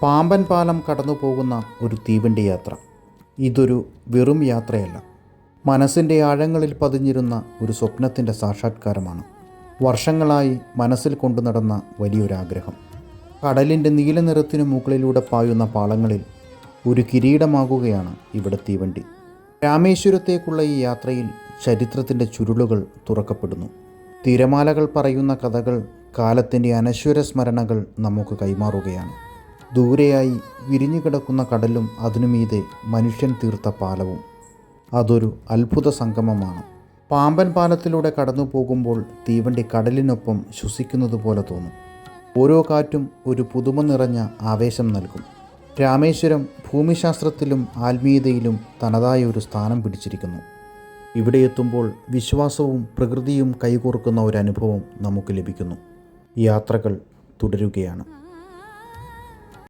പാമ്പൻ പാലം കടന്നു പോകുന്ന ഒരു തീവണ്ടി യാത്ര. ഇതൊരു വെറും യാത്രയല്ല, മനസ്സിൻ്റെ ആഴങ്ങളിൽ പതിഞ്ഞിരുന്ന ഒരു സ്വപ്നത്തിൻ്റെ സാക്ഷാത്കാരമാണ്. വർഷങ്ങളായി മനസ്സിൽ കൊണ്ടു നടന്ന വലിയൊരാഗ്രഹം. കടലിൻ്റെ നീല നിറത്തിനു മുകളിലൂടെ പായുന്ന പാളങ്ങളിൽ ഒരു കിരീടമാകുകയാണ് ഇവിടെ തീവണ്ടി. രാമേശ്വരത്തേക്കുള്ള ഈ യാത്രയിൽ ചരിത്രത്തിൻ്റെ ചുരുളുകൾ തുറക്കപ്പെടുന്നു. തിരമാലകൾ പറയുന്ന കഥകൾ, കാലത്തിൻ്റെ അനശ്വര സ്മരണകൾ നമുക്ക് കൈമാറുകയാണ്. ദൂരെയായി വിരിഞ്ഞുകിടക്കുന്ന കടലും അതിനുമീതെ മനുഷ്യൻ തീർത്ത പാലവും. അതൊരു അത്ഭുത സംഗമമാണ്. പാമ്പൻ പാലത്തിലൂടെ കടന്നു പോകുമ്പോൾ തീവണ്ടി കടലിനൊപ്പം ശ്വസിക്കുന്നത് പോലെ തോന്നും. ഓരോ കാറ്റും ഒരു പുതുമ നിറഞ്ഞ ആവേശം നൽകും. രാമേശ്വരം ഭൂമിശാസ്ത്രത്തിലും ആത്മീയതയിലും തനതായ ഒരു സ്ഥാനം പിടിച്ചിരിക്കുന്നു. ഇവിടെ എത്തുമ്പോൾ വിശ്വാസവും പ്രകൃതിയും കൈകോർക്കുന്ന ഒരനുഭവം നമുക്ക് ലഭിക്കുന്നു. യാത്രകൾ തുടരുകയാണ്.